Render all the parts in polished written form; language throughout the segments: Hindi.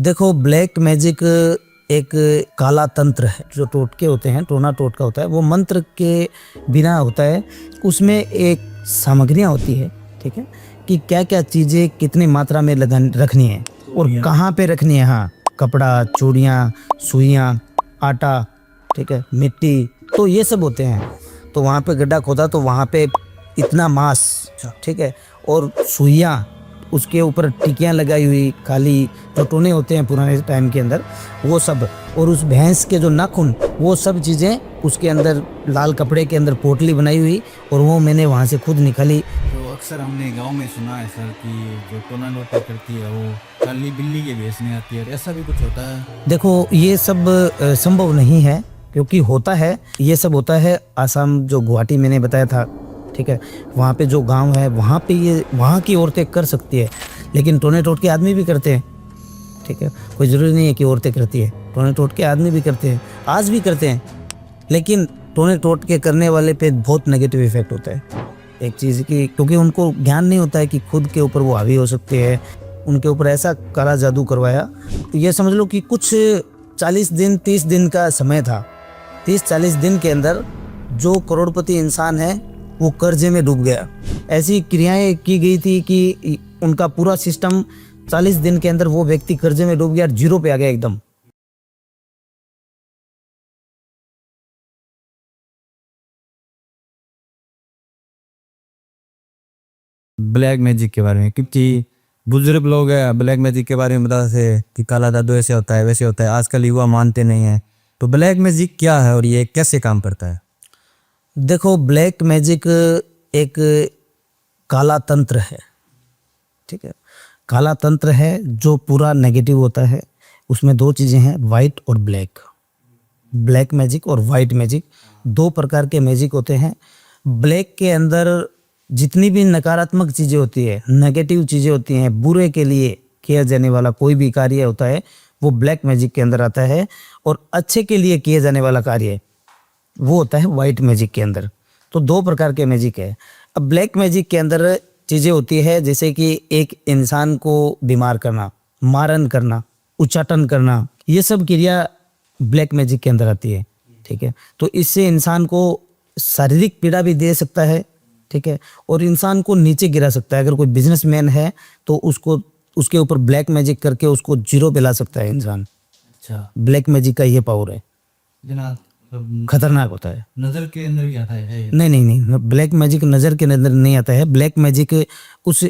देखो, ब्लैक मैजिक एक काला तंत्र है। जो टोटके होते हैं, टोना टोटका होता है, वो मंत्र के बिना होता है। उसमें एक सामग्रियाँ होती है, ठीक है, कि क्या क्या चीज़ें कितनी मात्रा में रखनी है और कहाँ पे रखनी है। हाँ, कपड़ा, चूड़ियाँ, सुइयाँ, आटा, ठीक है, मिट्टी, तो ये सब होते हैं। तो वहाँ पे गड्ढा खोदा तो वहाँ पे इतना मांस, ठीक है, और सुइयाँ, उसके ऊपर टिकियाँ लगाई हुई काली, जो टोने होते हैं पुराने टाइम के अंदर, वो सब, और उस भैंस के जो नाखून, वो सब चीज़ें उसके अंदर लाल कपड़े के अंदर पोटली बनाई हुई, और वो मैंने वहाँ से खुद निकाली। तो अक्सर हमने गांव में सुना है सर कि जो टोना टोटका करती है वो काली बिल्ली के भेष में आती है, ऐसा भी कुछ होता है? देखो, ये सब संभव नहीं है, क्योंकि होता है, ये सब होता है आसाम, जो गुवाहाटी मैंने बताया था, ठीक है, वहाँ पे जो गांव है वहाँ पे ये वहाँ की औरतें कर सकती है, लेकिन टोने टोटके आदमी भी करते हैं, ठीक है, कोई ज़रूरी नहीं है कि औरतें करती है, टोने टोटके आदमी भी करते हैं, आज भी करते हैं। लेकिन टोने टोटके करने वाले पे बहुत नेगेटिव इफेक्ट होता है एक चीज़ की, क्योंकि उनको ज्ञान नहीं होता है कि खुद के ऊपर वो हावी हो सकते हैं। उनके ऊपर ऐसा काला जादू करवाया, तो ये समझ लो कि कुछ 40 दिन 30 दिन का समय था। 30-40 दिन के अंदर जो करोड़पति इंसान है वो कर्जे में डूब गया। ऐसी क्रियाएं की गई थी कि उनका पूरा सिस्टम 40 दिन के अंदर वो व्यक्ति कर्जे में डूब गया, जीरो पे आ गया एकदम। ब्लैक मैजिक के बारे में, क्योंकि बुजुर्ग लोग हैं ब्लैक मैजिक के बारे में बताते थे कि काला जादू ऐसे होता है वैसे होता है। आजकल युवा मानते नहीं है, तो ब्लैक मैजिक क्या है और ये कैसे काम करता है? देखो, ब्लैक मैजिक एक काला तंत्र है, ठीक है, काला तंत्र है जो पूरा नेगेटिव होता है। उसमें दो चीज़ें हैं, वाइट और ब्लैक। ब्लैक मैजिक और वाइट मैजिक दो प्रकार के मैजिक होते हैं। ब्लैक के अंदर जितनी भी नकारात्मक चीज़ें होती है, नेगेटिव चीज़ें होती हैं, बुरे के लिए किया जाने वाला कोई भी कार्य होता है वो ब्लैक मैजिक के अंदर आता है, और अच्छे के लिए किए जाने वाला कार्य वो होता है वाइट मैजिक के अंदर। तो दो प्रकार के मैजिक है। अब ब्लैक मैजिक के अंदर चीज़ें होती है जैसे कि एक इंसान को बीमार करना, मारन करना, उच्चाटन करना, ये सब क्रिया ब्लैक मैजिक के अंदर आती है, ठीक है। तो इससे इंसान को शारीरिक पीड़ा भी दे सकता है, ठीक है, और इंसान को नीचे गिरा सकता है। अगर कोई बिजनेसमैन है तो उसको उसके ऊपर ब्लैक मैजिक करके उसको जीरो पे ला सकता है इंसान। अच्छा, ब्लैक मैजिक का ये पावर है, जनाब खतरनाक होता है। नजर के अंदर भी आता है ये? नहीं नहीं नहीं, ब्लैक मैजिक नज़र के अंदर नहीं आता है। ब्लैक मैजिक उस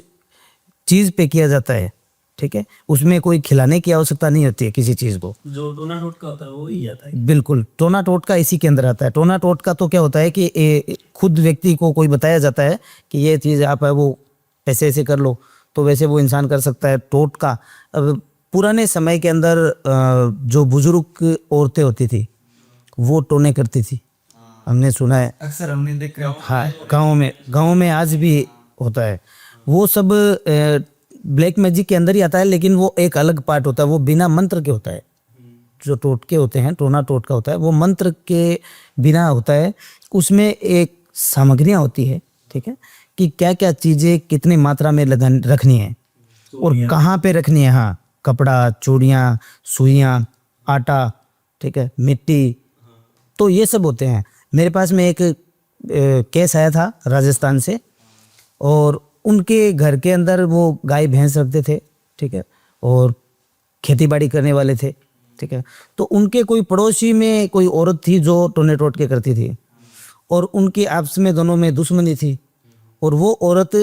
चीज़ पे किया जाता है, ठीक है, उसमें कोई खिलाने की आवश्यकता नहीं होती है किसी चीज़ को। जो टोना टोटका होता है वो ही आता है। बिल्कुल, टोना टोटका इसी के अंदर आता है। टोना टोटका तो क्या होता है कि खुद व्यक्ति को कोई बताया जाता है कि ये चीज़ आप है वो ऐसे ऐसे कर लो, तो वैसे वो इंसान कर सकता है। टोटका, अब पुराने समय के अंदर जो बुजुर्ग औरतें होती थी वो टोने करती थी, हमने सुना है, अक्सर हमने देखा। हाँ, गाँव में आज भी होता है। वो सब ब्लैक मैजिक के अंदर ही आता है, लेकिन वो एक अलग पार्ट होता है, वो बिना मंत्र के होता है। जो टोटके होते हैं, टोना टोटका होता है, वो मंत्र के बिना होता है। उसमें एक सामग्रियाँ होती है, ठीक है, कि क्या क्या चीज़ें कितनी मात्रा में रखनी है और कहाँ पे रखनी है। हाँ, कपड़ा, चूड़ियाँ, सुइयाँ, आटा, ठीक है, मिट्टी, तो ये सब होते हैं। मेरे पास में एक केस आया था राजस्थान से, और उनके घर के अंदर वो गाय भैंस रखते थे, ठीक है, और खेती बाड़ी करने वाले थे, ठीक है। तो उनके कोई पड़ोसी में कोई औरत थी जो टोने टोटके करती थी, और उनकी आपस में दोनों में दुश्मनी थी। और वो औरत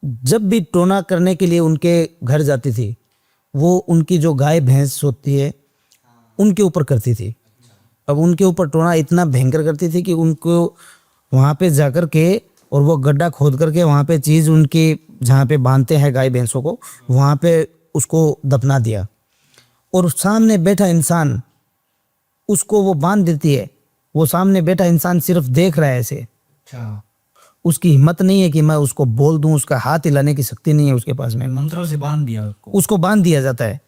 जब भी टोना करने के लिए उनके घर जाती थी, वो उनकी जो गाय भैंस होती है उनके ऊपर करती थी। अब उनके ऊपर टोना इतना भयंकर करती थी कि उनको वहाँ पे जाकर के, और वो गड्ढा खोद करके वहाँ पे चीज़ उनकी जहाँ पे बांधते हैं गाय भैंसों को, वहाँ पे उसको दफना दिया। और सामने बैठा इंसान उसको वो बांध देती है। वो सामने बैठा इंसान सिर्फ देख रहा है ऐसे। अच्छा, उसकी हिम्मत नहीं है कि मैं उसको बोल दूं, उसका हाथ हिलाने की शक्ति नहीं है उसके पास में। मंत्रों से बांध दिया उसको बांध दिया जाता है,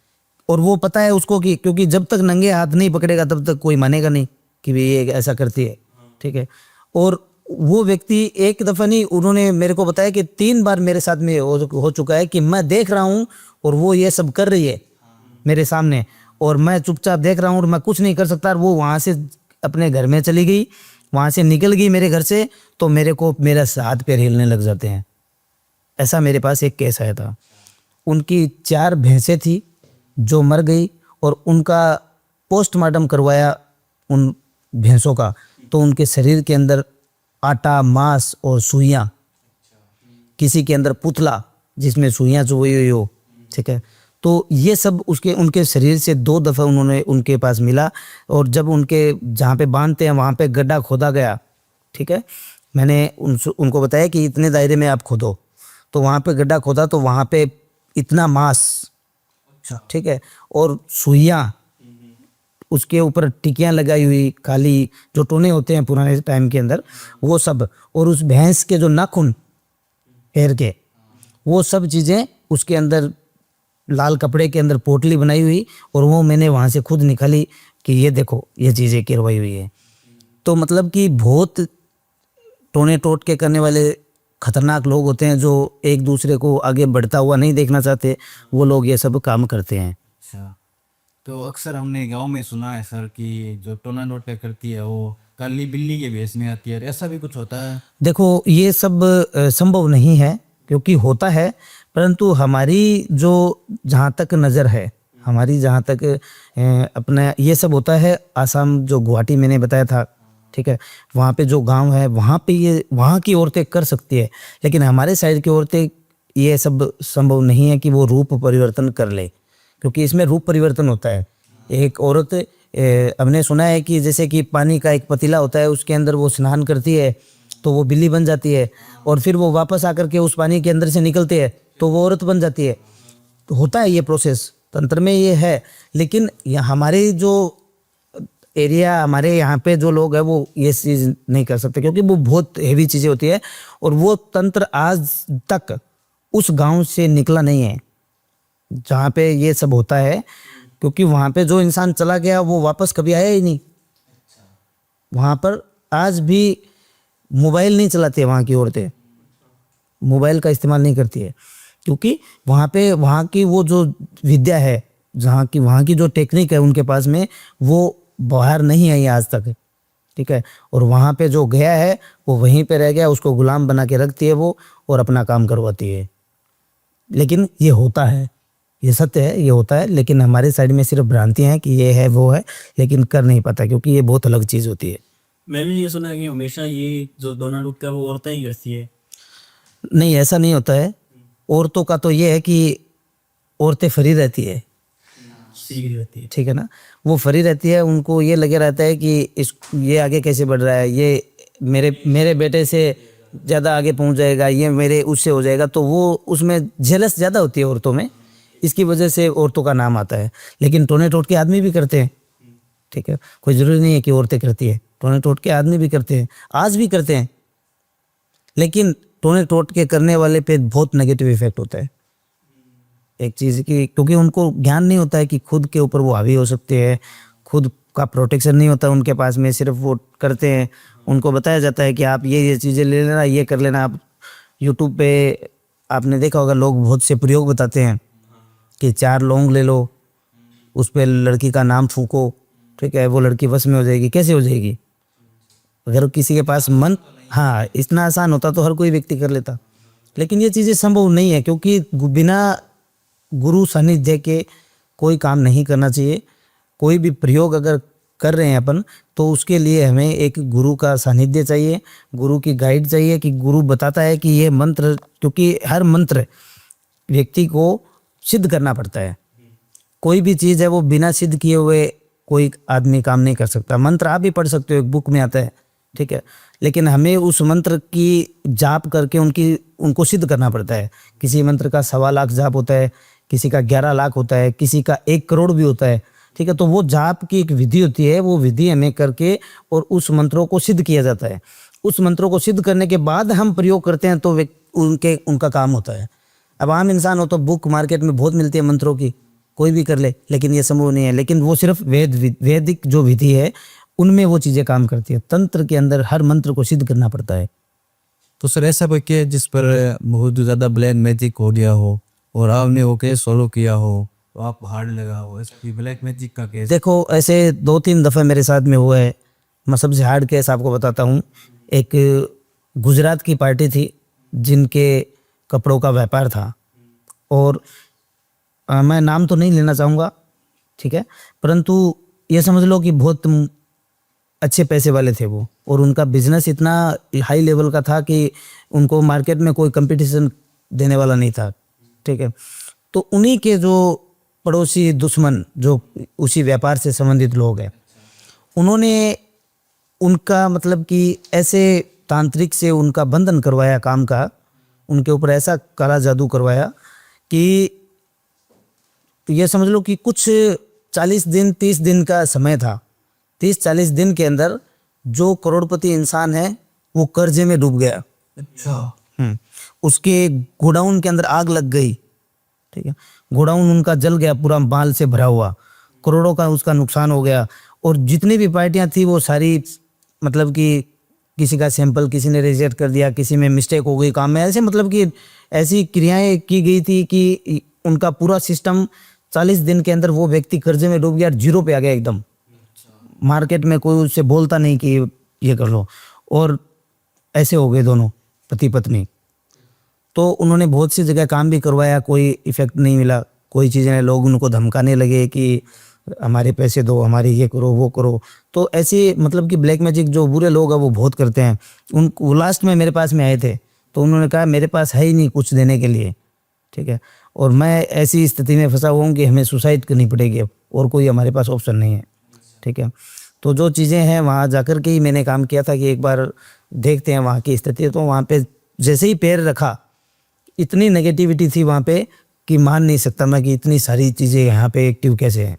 और वो पता है उसको कि क्योंकि जब तक नंगे हाथ नहीं पकड़ेगा तब तक कोई मानेगा नहीं कि भाई ये ऐसा करती है, ठीक है। और वो व्यक्ति एक दफ़ा नहीं, उन्होंने मेरे को बताया कि 3 बार मेरे साथ में हो चुका है कि मैं देख रहा हूँ और वो ये सब कर रही है, मेरे सामने, और मैं चुपचाप देख रहा हूँ और मैं कुछ नहीं कर सकता। और वो वहाँ से अपने घर में चली गई, वहाँ से निकल गई मेरे घर से, तो मेरे को मेरा हाथ पैर हिलने लग जाते हैं। ऐसा मेरे पास एक केस आया था। उनकी 4 भैंसें थी जो मर गई, और उनका पोस्टमार्टम करवाया उन भैंसों का, तो उनके शरीर के अंदर आटा, मांस और सुइयाँ, किसी के अंदर पुतला जिसमें सुइयाँ चुभी हुई हो, ठीक है। तो ये सब उनके शरीर से 2 दफ़ा उन्होंने उनके पास मिला। और जब उनके जहाँ पे बांधते हैं वहाँ पे गड्ढा खोदा गया, ठीक है, मैंने उनको बताया कि इतने दायरे में आप खोदो, तो वहाँ पे गड्ढा खोदा, तो वहाँ पे इतना मांस, ठीक है, और सुइयाँ, उसके ऊपर टिकियाँ लगाई हुई काली, जो टोने होते हैं पुराने टाइम के अंदर, वो सब, और उस भैंस के जो नाखून पैर के, वो सब चीज़ें उसके अंदर लाल कपड़े के अंदर पोटली बनाई हुई, और वो मैंने वहाँ से खुद निकाली कि ये देखो ये चीज़ें गिरवाई हुई है। तो मतलब कि बहुत टोने टोट के करने वाले खतरनाक लोग होते हैं, जो एक दूसरे को आगे बढ़ता हुआ नहीं देखना चाहते, वो लोग ये सब काम करते हैं। अच्छा, तो अक्सर हमने गांव में सुना है सर कि जो टोना टोटका करती है वो काली बिल्ली के भेष में आती है, ऐसा भी कुछ होता है? देखो ये सब संभव नहीं है, क्योंकि होता है, परंतु हमारी जो जहाँ तक नज़र है, हमारी जहाँ तक अपना ये सब होता है, आसाम जो गुवाहाटी मैंने बताया था, ठीक है, वहाँ पे जो गांव है वहाँ पे ये वहाँ की औरतें कर सकती है, लेकिन हमारे साइड की औरतें ये सब संभव नहीं है कि वो रूप परिवर्तन कर ले, क्योंकि इसमें रूप परिवर्तन होता है। एक औरत हमने सुना है कि जैसे कि पानी का एक पतीला होता है, उसके अंदर वो स्नान करती है तो वो बिल्ली बन जाती है, और फिर वो वापस आकर के उस पानी के अंदर से निकलती है तो वो औरत बन जाती है। तो होता है ये प्रोसेस, तंत्र में ये है, लेकिन हमारे जो एरिया, हमारे यहाँ पे जो लोग हैं वो ये चीज़ नहीं कर सकते, क्योंकि वो बहुत हेवी चीज़ें होती है, और वो तंत्र आज तक उस गांव से निकला नहीं है जहाँ पे ये सब होता है, क्योंकि वहाँ पे जो इंसान चला गया वो वापस कभी आया ही नहीं। वहाँ पर आज भी मोबाइल नहीं चलाती है वहाँ की औरतें, मोबाइल का इस्तेमाल नहीं करती है, क्योंकि वहाँ पे वहाँ की वो जो विद्या है, वहाँ की जो टेक्निक है उनके पास में, वो बाहर नहीं आई आज तक, ठीक है। और वहाँ पे जो गया है वो वहीं पे रह गया, उसको गुलाम बना के रखती है वो, और अपना काम करवाती है। लेकिन ये होता है, ये सत्य है, ये होता है, लेकिन हमारे साइड में सिर्फ भ्रांतियाँ हैं कि ये है वो है, लेकिन कर नहीं पाता, क्योंकि ये बहुत अलग चीज़ होती है। मैंने ये सुना है कि हमेशा ये जो टोना टोटका वो औरतें ही करती है। नहीं, ऐसा नहीं होता है। औरतों का तो ये है कि औरतें फ्री रहती है, सीख रहती है। ठीक है ना, वो फ्री रहती है, उनको ये लगे रहता है कि ये आगे कैसे बढ़ रहा है, ये मेरे बेटे से ज़्यादा आगे पहुंच जाएगा, ये मेरे उससे हो जाएगा, तो वो उसमें जेलस ज़्यादा होती है औरतों में, इसकी वजह से औरतों का नाम आता है। लेकिन टोने टोट के आदमी भी करते हैं, ठीक है, कोई ज़रूरी नहीं है कि औरतें करती है, टोने टोट के आदमी भी करते हैं, आज भी करते हैं, लेकिन टोने टोट के करने वाले पे बहुत नेगेटिव इफेक्ट होता है एक चीज़ की, क्योंकि उनको ज्ञान नहीं होता है कि खुद के ऊपर वो हावी हो सकते हैं, खुद का प्रोटेक्शन नहीं होता उनके पास में, सिर्फ वो करते हैं, उनको बताया जाता है कि आप ये चीज़ें ले लेना, ये कर लेना। आप यूट्यूब पे आपने देखा होगा, लोग बहुत से प्रयोग बताते हैं कि 4 लौंग ले लो, उस पर लड़की का नाम फूको, ठीक है, वो लड़की बस में हो जाएगी। कैसे हो जाएगी? अगर किसी के पास मन, हाँ, इतना आसान होता तो हर कोई व्यक्ति कर लेता, लेकिन ये चीज़ें संभव नहीं है, क्योंकि बिना गुरु सानिध्य के कोई काम नहीं करना चाहिए। कोई भी प्रयोग अगर कर रहे हैं अपन, तो उसके लिए हमें एक गुरु का सानिध्य चाहिए, गुरु की गाइड चाहिए, कि गुरु बताता है कि ये मंत्र, क्योंकि हर मंत्र व्यक्ति को सिद्ध करना पड़ता है। कोई भी चीज़ है वो बिना सिद्ध किए हुए कोई आदमी काम नहीं कर सकता। मंत्र आप भी पढ़ सकते हो, एक बुक में आता है, ठीक है, लेकिन हमें उस मंत्र की जाप करके उनको सिद्ध करना पड़ता है। किसी मंत्र का 1.25 लाख जाप होता है, किसी का 11 लाख होता है, किसी का 1 करोड़ भी होता है, ठीक है। तो वो जाप की एक विधि होती है, वो विधि हमें करके और उस मंत्रों को सिद्ध किया जाता है। उस मंत्रों को सिद्ध करने के बाद हम प्रयोग करते हैं, तो उनका काम होता है। अब आम इंसान हो तो बुक मार्केट में बहुत मिलती है मंत्रों की, कोई भी कर ले, लेकिन ये संभव नहीं है। लेकिन वो सिर्फ वैदिक जो विधि है उनमें वो चीज़ें काम करती है। तंत्र के अंदर हर मंत्र को सिद्ध करना पड़ता है। तो सर ऐसा कोई केस जिस पर बहुत ज़्यादा ब्लैक मैजिक हो गया हो और आपने वो केस सॉल्व किया हो तो आप हार्ड लगा हो इसकी ब्लैक मैजिक का केस? देखो ऐसे 2-3 दफ़े मेरे साथ में हुआ है। मैं सबसे हार्ड केस आपको बताता हूँ। एक गुजरात की पार्टी थी जिनके कपड़ों का व्यापार था, और मैं नाम तो नहीं लेना चाहूँगा, ठीक है, परंतु ये समझ लो कि बहुत अच्छे पैसे वाले थे वो, और उनका बिजनेस इतना हाई लेवल का था कि उनको मार्केट में कोई कंपटीशन देने वाला नहीं था, ठीक है। तो उन्हीं के जो पड़ोसी दुश्मन जो उसी व्यापार से संबंधित लोग हैं, उन्होंने उनका मतलब कि ऐसे तांत्रिक से उनका बंधन करवाया काम का, उनके ऊपर ऐसा काला जादू करवाया कि ये समझ लो कि कुछ 40 दिन 30 दिन का समय था। 30-40 दिन के अंदर जो करोड़पति इंसान है वो कर्जे में डूब गया। अच्छा। उसके गोडाउन के अंदर आग लग गई, ठीक है, गोडाउन उनका जल गया पूरा माल से भरा हुआ, करोड़ों का उसका नुकसान हो गया। और जितनी भी पार्टियां थी वो सारी मतलब कि किसी का सैंपल किसी ने रिजेक्ट कर दिया, किसी में मिस्टेक हो गई काम में, ऐसे मतलब कि ऐसी क्रियाएं की गई थी कि उनका पूरा सिस्टम 40 दिन के अंदर वो व्यक्ति कर्जे में डूब गया, जीरो पे आ गया एकदम। मार्केट में कोई उससे बोलता नहीं कि ये कर लो, और ऐसे हो गए दोनों पति पत्नी। तो उन्होंने बहुत सी जगह काम भी करवाया, कोई इफेक्ट नहीं मिला। कोई चीज़ें लोग उनको धमकाने लगे कि हमारे पैसे दो, हमारे ये करो वो करो। तो ऐसे मतलब कि ब्लैक मैजिक जो बुरे लोग हैं वो बहुत करते हैं। वो लास्ट में मेरे पास में आए थे, तो उन्होंने कहा मेरे पास है ही नहीं कुछ देने के लिए, ठीक है, और मैं ऐसी स्थिति में फंसा हुआ हूँ कि हमें सुसाइड करनी पड़ेगी अब, और कोई हमारे पास ऑप्शन नहीं है, ठीक है। तो जो चीज़ें हैं वहाँ जाकर के ही मैंने काम किया था कि एक बार देखते हैं वहाँ की स्थिति। तो वहाँ पे जैसे ही पैर रखा, इतनी नेगेटिविटी थी वहाँ पे कि मान नहीं सकता मैं कि इतनी सारी चीज़ें यहाँ पे एक्टिव कैसे हैं।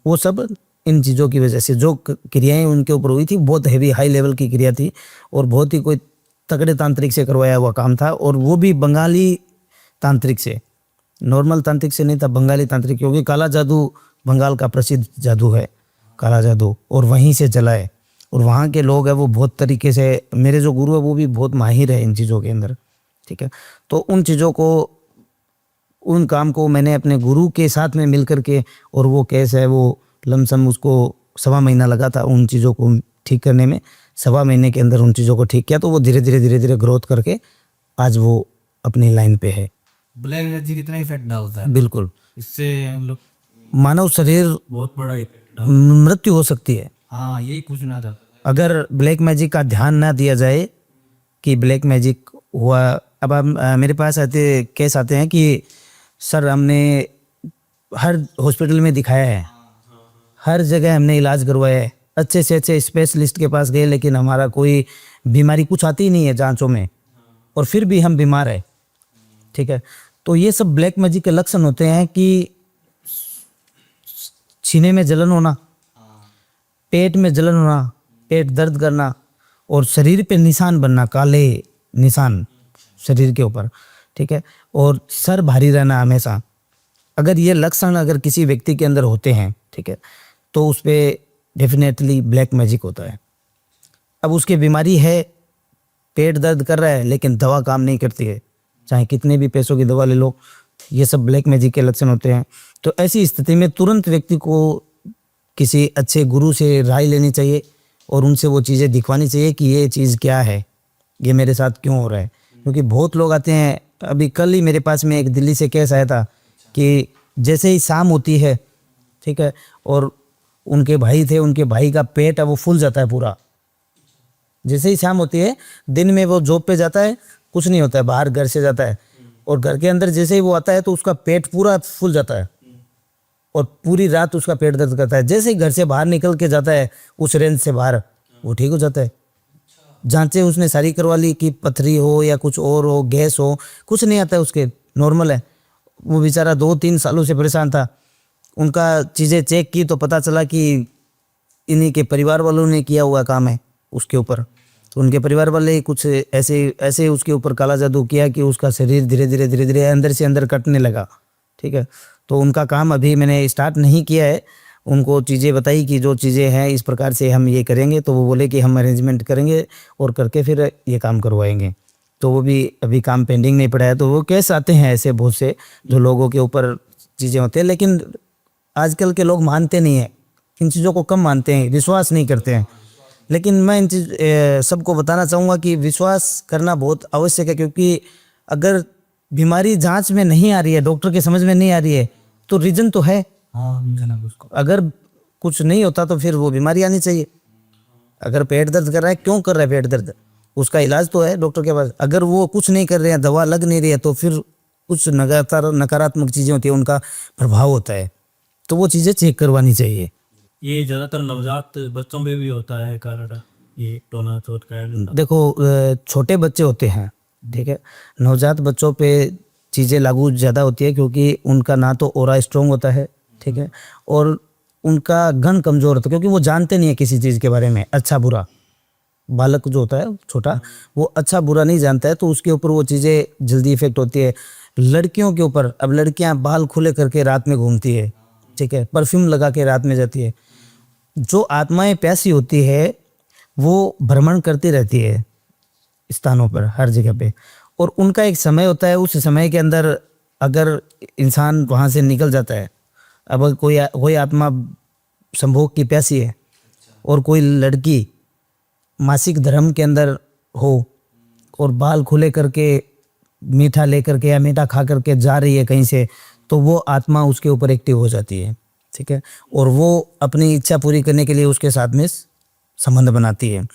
वो सब इन चीज़ों की वजह से जो क्रियाएं उनके ऊपर हुई थी, बहुत हैवी हाई लेवल की क्रिया थी, और बहुत ही कोई तगड़े तांत्रिक से करवाया हुआ काम था, और वो भी बंगाली तांत्रिक से, नॉर्मल तांत्रिक से नहीं था, बंगाली तांत्रिक, क्योंकि काला जादू बंगाल का प्रसिद्ध जादू है, काला जादू, और वहीं से चला है। और वहाँ के लोग हैं वो बहुत तरीके से, मेरे जो गुरु है वो भी बहुत माहिर है इन चीज़ों के अंदर, ठीक है। तो उन चीज़ों को, उन काम को मैंने अपने गुरु के साथ में मिल कर के, और वो केस है वो लमसम उसको 1.25 महीना लगा था उन चीज़ों को ठीक करने में। 1.25 महीने के अंदर उन चीज़ों को ठीक किया, तो वो धीरे धीरे ग्रोथ करके आज वो अपनी लाइन पे है। ब्लैक मैजिक कितना इफेक्ट डालता है? बिल्कुल, इससे हम लोग मानव शरीर बहुत बड़ा इफेक्ट। मृत्यु हो सकती है हाँ यही पूछना था। अगर ब्लैक मैजिक का ध्यान ना दिया जाए कि ब्लैक मैजिक हुआ। अब आप मेरे पास केस आते हैं कि सर हमने हर हॉस्पिटल में दिखाया है, हर जगह हमने इलाज करवाया है, अच्छे से अच्छे स्पेशलिस्ट के पास गए, लेकिन हमारा कोई बीमारी कुछ आती ही नहीं है जांचों में, और फिर भी हम बीमार है, ठीक है। तो ये सब ब्लैक मैजिक के लक्षण होते हैं कि सीने में जलन होना, पेट में जलन होना, पेट दर्द करना, और शरीर पे निशान बनना, काले निशान शरीर के ऊपर, ठीक है, और सर भारी रहना हमेशा। अगर ये लक्षण अगर किसी व्यक्ति के अंदर होते हैं, ठीक है, तो उस पर डेफिनेटली ब्लैक मैजिक होता है। अब उसकी बीमारी है, पेट दर्द कर रहा है, लेकिन दवा काम नहीं करती है, चाहे कितने भी पैसों की दवा ले लो, ये सब ब्लैक मैजिक के लक्षण होते हैं। तो ऐसी स्थिति में तुरंत व्यक्ति को किसी अच्छे गुरु से राय लेनी चाहिए, और उनसे वो चीज़ें दिखवानी चाहिए कि ये चीज़ क्या है, ये मेरे साथ क्यों हो रहा है। क्योंकि बहुत लोग आते हैं, अभी कल ही मेरे पास में एक दिल्ली से केस आया था कि जैसे ही शाम होती है, ठीक है, और उनके भाई थे, उनके भाई का पेट है वो फूल जाता है पूरा। जैसे ही शाम होती है, दिन में वो जॉब पे जाता है, कुछ नहीं होता है, बाहर घर से जाता है, और घर के अंदर जैसे ही वो आता है तो उसका पेट पूरा फूल जाता है, और पूरी रात उसका पेट दर्द करता है। जैसे ही घर से बाहर निकल के जाता है उस रेंज से बाहर, वो ठीक हो जाता है। जांचें उसने सारी करवा ली कि पथरी हो या कुछ और हो, गैस हो, कुछ नहीं आता है उसके, नॉर्मल है। वो बेचारा 2-3 सालों से परेशान था। उनका चीज़ें चेक की तो पता चला कि इन्हीं के परिवार वालों ने किया हुआ काम है उसके ऊपर। तो उनके परिवार वाले कुछ ऐसे उसके ऊपर काला जादू किया कि उसका शरीर धीरे धीरे अंदर से अंदर कटने लगा, ठीक है। तो उनका काम अभी मैंने स्टार्ट नहीं किया है। उनको चीज़ें बताई कि जो चीज़ें हैं इस प्रकार से हम ये करेंगे, तो वो बोले कि हम अरेंजमेंट करेंगे और करके फिर ये काम करवाएंगे। तो वो भी अभी काम पेंडिंग नहीं पड़ा है। तो वो केस आते हैं ऐसे बहुत से जो लोगों के ऊपर चीज़ें होती हैं, लेकिन आजकल के लोग मानते नहीं हैं, इन चीज़ों को कम मानते हैं, विश्वास नहीं करते हैं। लेकिन मैं इन चीज़ सबको बताना चाहूँगा कि विश्वास करना बहुत आवश्यक है, क्योंकि अगर बीमारी जांच में नहीं आ रही है, डॉक्टर के समझ में नहीं आ रही है, तो रीज़न तो है। हाँ जनाब उसको अगर कुछ नहीं होता तो फिर वो बीमारी आनी चाहिए। अगर पेट दर्द कर रहा है, क्यों कर रहा है पेट दर्द, उसका इलाज तो है डॉक्टर के पास। अगर वो कुछ नहीं कर रहे हैं, दवा लग नहीं रही है, तो फिर कुछ नकारात्मक चीज़ें होती हैं, उनका प्रभाव होता है, तो वो चीज़ें चेक करवानी चाहिए। ये ज़्यादातर नवजात बच्चों में भी होता है कारण, ये टोना चोट का। देखो छोटे बच्चे होते हैं, ठीक है, नवजात बच्चों पे चीज़ें लागू ज़्यादा होती है, क्योंकि उनका ना तो ऑरा स्ट्रॉन्ग होता है, ठीक है, और उनका गन कमज़ोर होता है, क्योंकि वो जानते नहीं है किसी चीज़ के बारे में, अच्छा बुरा। बालक जो होता है छोटा, वो अच्छा बुरा नहीं जानता है, तो उसके ऊपर वो चीज़ें जल्दी इफेक्ट होती है। लड़कियों के ऊपर, अब लड़कियां बाल खुले करके रात में घूमती है, ठीक है, परफ्यूम लगा के रात में जाती है। जो आत्माएं प्यासी होती है वो भ्रमण करती रहती है स्थानों पर, हर जगह पे, और उनका एक समय होता है। उस समय के अंदर अगर इंसान वहाँ से निकल जाता है, अब कोई आत्मा संभोग की प्यासी है और कोई लड़की मासिक धर्म के अंदर हो और बाल खुले करके मीठा लेकर के या मीठा खा करके जा रही है कहीं से, तो वो आत्मा उसके ऊपर एक्टिव हो जाती है, ठीक है, और वो अपनी इच्छा पूरी करने के लिए उसके साथ में संबंध बनाती है।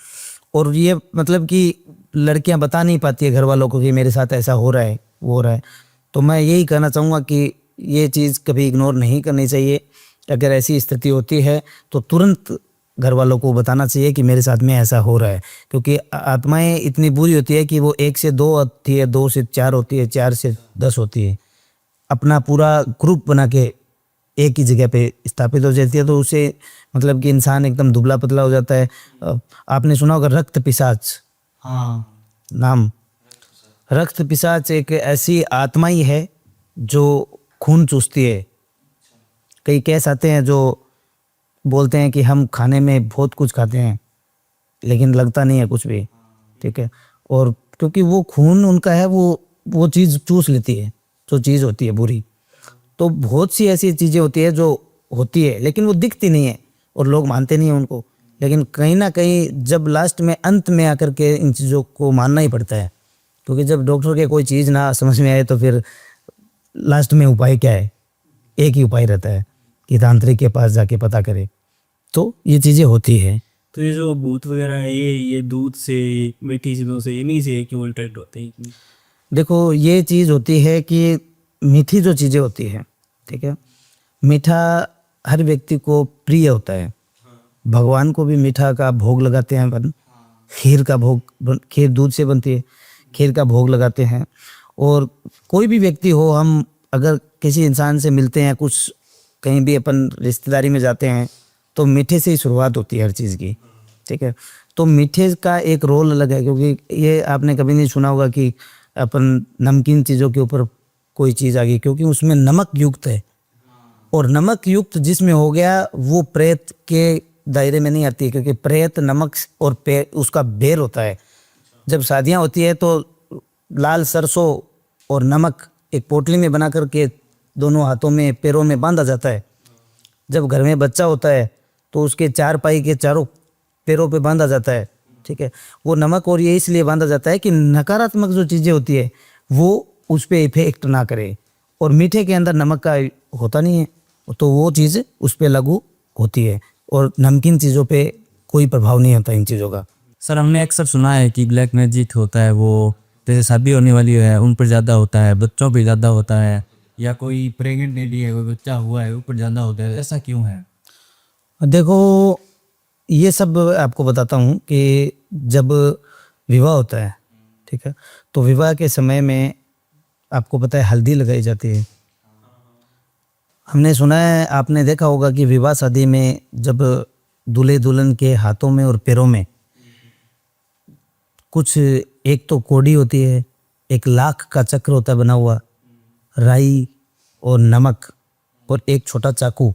और ये मतलब कि लड़कियां बता नहीं पाती है घर वालों को कि मेरे साथ ऐसा हो रहा है, वो हो रहा है। तो मैं यही कहना चाहूँगा कि ये चीज़ कभी इग्नोर नहीं करनी चाहिए। अगर ऐसी स्थिति होती है तो तुरंत घर वालों को बताना चाहिए कि मेरे साथ में ऐसा हो रहा है, क्योंकि आत्माएं इतनी बुरी होती है कि वो 1 से 2 होती है, 2 से 4 होती है, 4 से 10 होती है, अपना पूरा ग्रुप बना के एक ही जगह पे स्थापित हो जाती है। तो उससे मतलब कि इंसान एकदम दुबला पतला हो जाता है। आपने सुना होगा रक्त पिशाच, हाँ नाम। रक्त पिशाच एक ऐसी आत्मा ही है जो खून चूसती है। कई केस आते हैं जो बोलते हैं कि हम खाने में बहुत कुछ खाते हैं लेकिन लगता नहीं है कुछ भी, ठीक है, और क्योंकि वो खून उनका है, वो चीज़ चूस लेती है जो चीज़ होती है बुरी। तो बहुत सी ऐसी चीज़ें होती है जो होती है लेकिन वो दिखती नहीं है और लोग मानते नहीं हैं उनको, लेकिन कहीं ना कहीं जब लास्ट में अंत में आकर के इन चीज़ों को मानना ही पड़ता है, क्योंकि जब डॉक्टर के कोई चीज़ ना समझ में आए तो फिर लास्ट में उपाय क्या है, एक ही उपाय रहता है कि तांत्रिक के पास जाके पता करे। तो ये चीज़ें होती है। तो ये जो भूत वगैरह है, ये दूध से, मीठी चीज़ों से, इन्हीं से क्यों अट्रैक्ट होते हैं? देखो ये चीज़ होती है कि मीठी जो चीज़ें होती है, ठीक है, मीठा हर व्यक्ति को प्रिय होता है। भगवान को भी मीठा का भोग लगाते हैं अपन, खीर का भोग, खीर दूध से बनती है, खीर का भोग लगाते हैं। और कोई भी व्यक्ति हो, हम अगर किसी इंसान से मिलते हैं, कुछ कहीं भी अपन रिश्तेदारी में जाते हैं, तो मीठे से ही शुरुआत होती है हर चीज़ की, ठीक है। तो मीठे का एक रोल अलग है, क्योंकि ये आपने कभी नहीं सुना होगा कि अपन नमकीन चीज़ों के ऊपर कोई चीज़ आ गई, क्योंकि उसमें नमक युक्त है, और नमक युक्त जिसमें हो गया वो प्रेत के दायरे में नहीं आती, क्योंकि प्रेत नमक और उसका बेर होता है। जब शादियाँ होती है तो लाल सरसों और नमक एक पोटली में बना करके दोनों हाथों में पैरों में बांधा जाता है। जब घर में बच्चा होता है तो उसके 4 पाई के चारों पैरों पे बांधा जाता है, ठीक है। वो नमक और ये इसलिए बांधा जाता है कि नकारात्मक जो चीज़ें होती है वो उस पर इफेक्ट ना करे, और मीठे के अंदर नमक का होता नहीं है, तो वो चीज़ उस पर लागू होती है, और नमकीन चीज़ों पे कोई प्रभाव नहीं होता इन चीज़ों का। सर हमने अक्सर सुना है कि ब्लैक मैजिक होता है वो जैसे शादी होने वाली है उन पर ज़्यादा होता है, बच्चों पे ज़्यादा होता है, या कोई प्रेग्नेंट लेडी है, कोई बच्चा हुआ है ऊपर ज़्यादा होता है, ऐसा क्यों है? देखो ये सब आपको बताता हूँ कि जब विवाह होता है, ठीक है, तो विवाह के समय में आपको पता है हल्दी लगाई जाती है। हमने सुना है, आपने देखा होगा कि विवाह शादी में जब दूल्हे दुल्हन के हाथों में और पैरों में कुछ, एक तो कोड़ी होती है, एक लाख का चक्र होता है बना हुआ, राई और नमक और एक छोटा चाकू,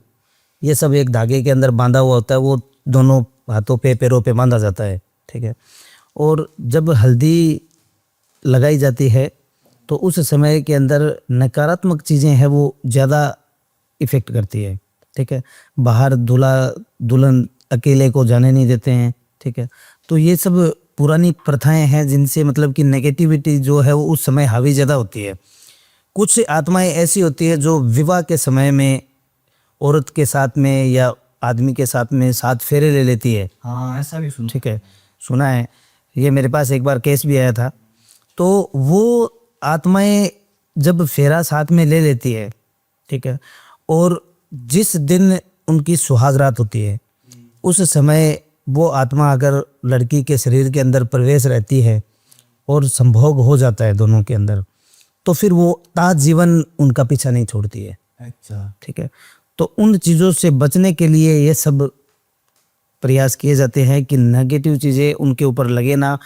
ये सब एक धागे के अंदर बांधा हुआ होता है, वो दोनों हाथों पे पैरों पे बांधा जाता है, ठीक है। और जब हल्दी लगाई जाती है तो उस समय के अंदर नकारात्मक चीज़ें हैं वो ज़्यादा इफ़ेक्ट करती है, ठीक है। बाहर दूल्हा दुल्हन अकेले को जाने नहीं देते हैं, ठीक है। तो ये सब पुरानी प्रथाएं हैं जिनसे मतलब कि नेगेटिविटी जो है वो उस समय हावी ज़्यादा होती है। कुछ आत्माएं ऐसी होती है जो विवाह के समय में औरत के साथ में या आदमी के साथ में 7 फेरे ले लेती है, हाँ ऐसा भी सुन। ठीक है, सुना है। ये मेरे पास एक बार केस भी आया था। तो वो आत्माएं जब फेरा साथ में ले लेती है, ठीक है, और जिस दिन उनकी सुहागरात होती है उस समय वो आत्मा अगर लड़की के शरीर के अंदर प्रवेश रहती है और संभोग हो जाता है दोनों के अंदर, तो फिर वो ताजीवन उनका पीछा नहीं छोड़ती है, अच्छा। ठीक है। तो उन चीज़ों से बचने के लिए ये सब प्रयास किए जाते हैं कि नेगेटिव चीज़ें उनके ऊपर लगे ना।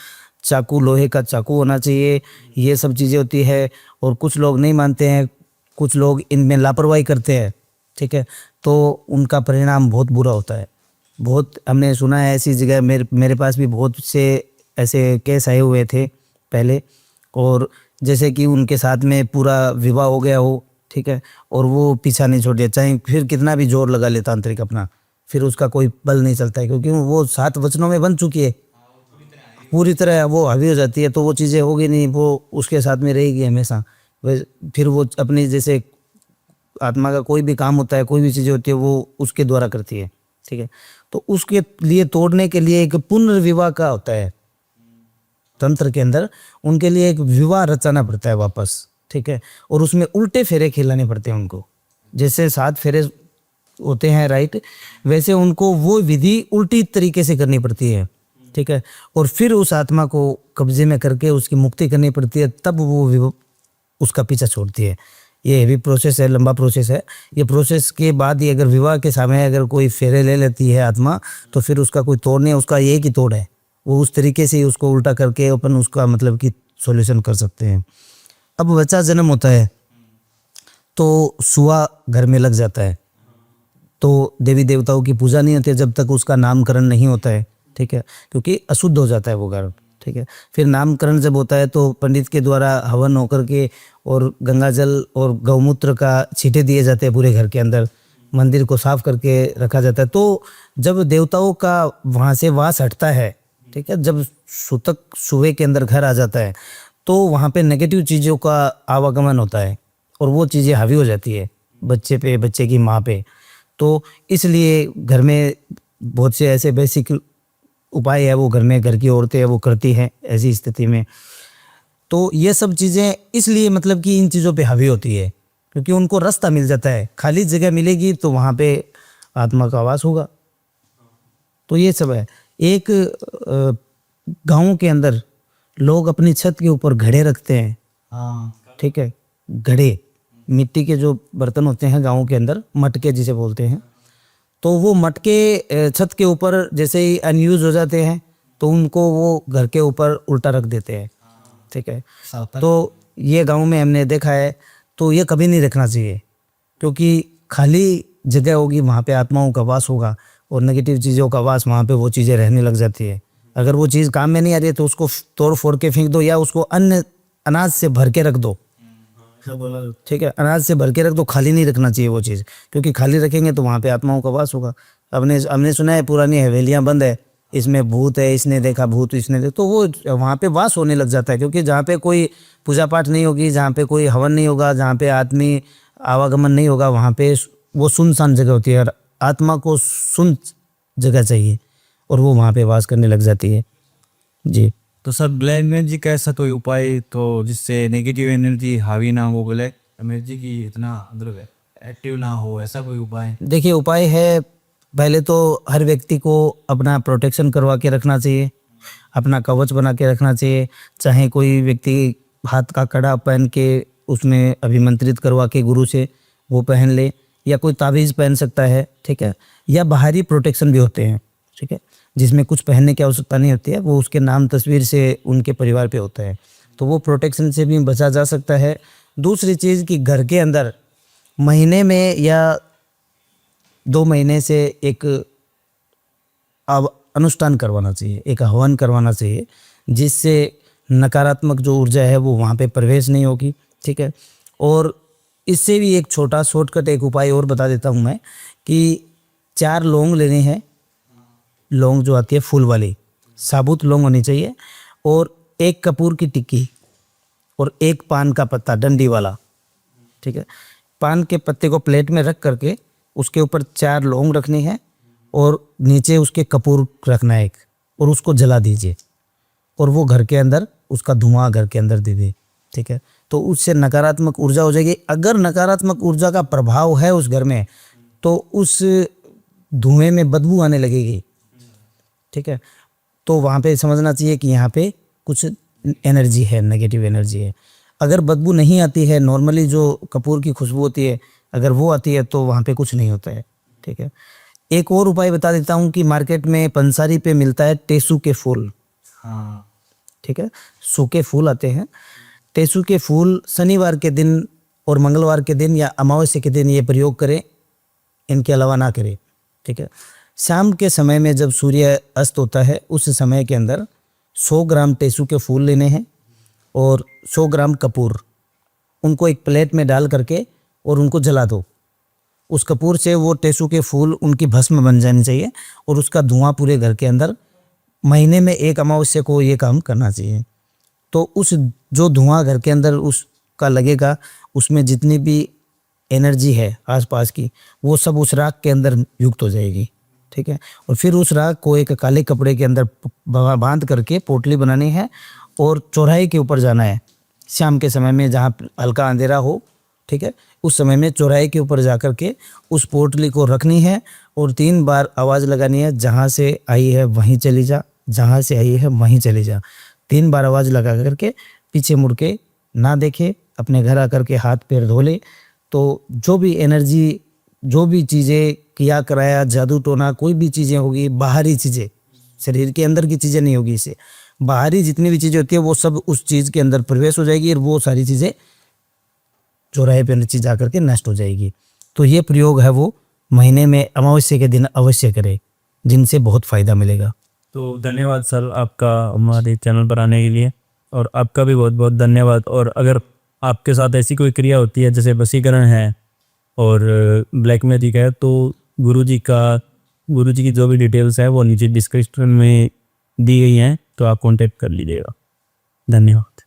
चाकू, लोहे का चाकू होना चाहिए, ये सब चीज़ें होती है। और कुछ लोग नहीं मानते हैं, कुछ लोग इनमें लापरवाही करते हैं, ठीक है, तो उनका परिणाम बहुत बुरा होता है। बहुत हमने सुना है ऐसी जगह, मेरे पास भी बहुत से ऐसे केस आए हुए थे पहले। और जैसे कि उनके साथ में पूरा विवाह हो गया हो, ठीक है, और वो पीछा नहीं छोड़ दिया, चाहे फिर कितना भी जोर लगा ले तांत्रिक अपना, फिर उसका कोई बल नहीं चलता है, क्योंकि वो 7 वचनों में बन चुकी है, पूरी तरह वो हावी हो जाती है। तो वो चीज़ें होगी नहीं, वो उसके साथ में रहेगी हमेशा। फिर वो अपनी जैसे आत्मा का कोई भी काम होता है, कोई भी चीज़ें होती है, वो उसके द्वारा करती है, ठीक है। तो उसके लिए तोड़ने के लिए एक पुनर्विवाह का होता है तंत्र के अंदर, उनके लिए एक विवाह रचाना पड़ता है वापस, ठीक है। और उसमें उल्टे फेरे खिलाने पड़ते हैं उनको। जैसे 7 फेरे होते हैं, राइट, वैसे उनको वो विधि उल्टी तरीके से करनी पड़ती है, ठीक है। और फिर उस आत्मा को कब्जे में करके उसकी मुक्ति करनी पड़ती है, तब वो उसका पीछा छोड़ती है। ये हेवी प्रोसेस है, लंबा प्रोसेस है। ये प्रोसेस के बाद ही अगर विवाह के समय अगर कोई फेरे ले लेती है आत्मा, तो फिर उसका कोई तोड़ नहीं है, उसका एक ही तोड़ है। वो उस तरीके से ही उसको उल्टा करके अपन उसका मतलब कि सॉल्यूशन कर सकते हैं। अब बच्चा जन्म होता है तो सुआ घर में लग जाता है, तो देवी देवताओं की पूजा नहीं होती है जब तक उसका नामकरण नहीं होता है, ठीक है, क्योंकि अशुद्ध हो जाता है वो घर, ठीक है। फिर नामकरण जब होता है तो पंडित के द्वारा हवन होकर के और गंगाजल और गौमूत्र का छींटे दिए जाते हैं पूरे घर के अंदर, मंदिर को साफ करके रखा जाता है। तो जब देवताओं का वहाँ से वास हटता है, ठीक है, जब सूतक सुबह के अंदर घर आ जाता है, तो वहाँ पे नेगेटिव चीज़ों का आवागमन होता है और वो चीज़ें हावी हो जाती है बच्चे पे, बच्चे की माँ पे। तो इसलिए घर में बहुत से ऐसे बेसिक उपाय है वो घर में घर की औरतें वो करती हैं ऐसी स्थिति में। तो ये सब चीज़ें इसलिए मतलब कि इन चीज़ों पे हावी होती है, क्योंकि उनको रास्ता मिल जाता है, खाली जगह मिलेगी तो वहाँ पे आत्मा का वास होगा। तो ये सब है। एक गाँव के अंदर लोग अपनी छत के ऊपर घड़े रखते हैं, हाँ ठीक है, घड़े मिट्टी के जो बर्तन होते हैं गाँव के अंदर, मटके जिसे बोलते हैं। तो वो मटके छत के ऊपर जैसे ही अनयूज हो जाते हैं तो उनको वो घर के ऊपर उल्टा रख देते हैं, ठीक है। तो ये गांव में हमने देखा है। तो ये कभी नहीं रखना चाहिए, क्योंकि खाली जगह होगी वहाँ पे आत्माओं का वास होगा और नेगेटिव चीज़ों का वास वहाँ पे वो चीज़ें रहने लग जाती है। अगर वो चीज़ काम में नहीं आ रही है तो उसको तोड़ फोड़ के फेंक दो या उसको अन्य अनाज से भर के रख दो, ठीक है, अनाज से भर के रख दो। खाली नहीं रखना चाहिए वो चीज़, क्योंकि खाली रखेंगे तो वहाँ पे आत्माओं का वास होगा। हमने सुना है पुरानी हवेलियाँ बंद है, इसमें भूत है, इसने देखा भूत, इसने देखा, तो वो वहाँ पे वास होने लग जाता है। क्योंकि जहाँ पे कोई पूजा पाठ नहीं होगी, जहाँ पे कोई हवन नहीं होगा, जहाँ पे आदमी आवागमन नहीं होगा, वहाँ पे वो सुनसान जगह होती है और आत्मा को सुन जगह चाहिए और वो वहाँ पे वास करने लग जाती है। जी। तो सर ब्लैक मैजिक का ऐसा कोई उपाय तो जिससे नेगेटिव एनर्जी हावी ना हो, ब्लैक एनर्जी की इतना मतलब एक्टिव ना हो, ऐसा कोई उपाय? देखिए उपाय है, पहले तो हर व्यक्ति को अपना प्रोटेक्शन करवा के रखना चाहिए, अपना कवच बना के रखना चाहिए। चाहे कोई व्यक्ति हाथ का कड़ा पहन के उसमें अभिमंत्रित करवा के गुरु से वो पहन ले, या कोई ताबीज़ पहन सकता है, ठीक है, या बाहरी प्रोटेक्शन भी होते हैं, ठीक है, जिसमें कुछ पहनने की आवश्यकता नहीं होती है, वो उसके नाम तस्वीर से उनके परिवार पे होता है, तो वो प्रोटेक्शन से भी बचा जा सकता है। दूसरी चीज़ कि घर के अंदर महीने में या 2 महीने से एक अनुष्ठान करवाना चाहिए, एक हवन करवाना चाहिए, जिससे नकारात्मक जो ऊर्जा है वो वहाँ पे प्रवेश नहीं होगी, ठीक है। और इससे भी एक छोटा शॉर्टकट एक उपाय और बता देता हूँ मैं कि 4 लौंग लेने हैं। लौंग जो आती है फूल वाली, साबुत लौंग होनी चाहिए, और 1 कपूर की टिक्की, और 1 पान का पत्ता डंडी वाला, ठीक है। पान के पत्ते को प्लेट में रख करके उसके ऊपर 4 लौंग रखनी है और नीचे उसके कपूर रखना है एक, और उसको जला दीजिए, और वो घर के अंदर उसका धुआं घर के अंदर दे दे, ठीक है। तो उससे नकारात्मक ऊर्जा हो जाएगी। अगर नकारात्मक ऊर्जा का प्रभाव है उस घर में तो उस धुएं में बदबू आने लगेगी, ठीक है। तो वहाँ पे समझना चाहिए कि यहाँ पे कुछ एनर्जी है, नेगेटिव एनर्जी है। अगर बदबू नहीं आती है, नॉर्मली जो कपूर की खुशबू होती है अगर वो आती है तो वहाँ पे कुछ नहीं होता है, ठीक है। एक और उपाय बता देता हूँ कि मार्केट में पंसारी पे मिलता है टेसू के फूल, हाँ, ठीक है। सूखे फूल आते हैं, टेसू के फूल शनिवार के दिन और मंगलवार के दिन या अमावस्या के दिन ये प्रयोग करें, इनके अलावा ना करें, ठीक है। शाम के समय में जब सूर्य अस्त होता है उस समय के अंदर 100 ग्राम टेसू के फूल लेने हैं और 100 ग्राम कपूर, उनको एक प्लेट में डाल करके और उनको जला दो। उस कपूर से वो टेसू के फूल उनकी भस्म बन जानी चाहिए और उसका धुआं पूरे घर के अंदर, महीने में 1 अमावस्या को ये काम करना चाहिए। तो उस जो धुआं घर के अंदर उसका लगेगा, उसमें जितनी भी एनर्जी है आसपास की वो सब उस राख के अंदर युक्त हो जाएगी, ठीक है। और फिर उस राख को एक काले कपड़े के अंदर बांध करके पोटली बनानी है और चौराहे के ऊपर जाना है शाम के समय में जहाँ हल्का अंधेरा हो, ठीक है। उस समय में चौराहे के ऊपर जा कर के उस पोटली को रखनी है और 3 बार आवाज़ लगानी है, जहाँ से आई है वहीं चली जा, जहाँ से आई है वहीं चली जा। 3 बार आवाज़ लगा करके पीछे मुड़ के ना देखे, अपने घर आकर के हाथ पैर धो ले। तो जो भी एनर्जी, जो भी चीज़ें किया कराया, जादू टोना, कोई भी चीज़ें होगी, बाहरी चीज़ें, शरीर के अंदर की चीज़ें नहीं होगी, इससे बाहरी जितनी भी चीज़ें होती है वो सब उस चीज़ के अंदर प्रवेश हो जाएगी और वो सारी चीज़ें चौराहे पे नीचे जा करके नष्ट हो जाएगी। तो ये प्रयोग है वो महीने में अमावस्या के दिन अवश्य करें, जिनसे बहुत फ़ायदा मिलेगा। तो धन्यवाद सर आपका हमारे चैनल पर आने के लिए, और आपका भी बहुत बहुत धन्यवाद। और अगर आपके साथ ऐसी कोई क्रिया होती है जैसे वशीकरण है और ब्लैक मैजिक है तो गुरुजी की जो भी डिटेल्स है वो नीचे डिस्क्रिप्शन में दी गई हैं, तो आप कांटेक्ट कर लीजिएगा। धन्यवाद।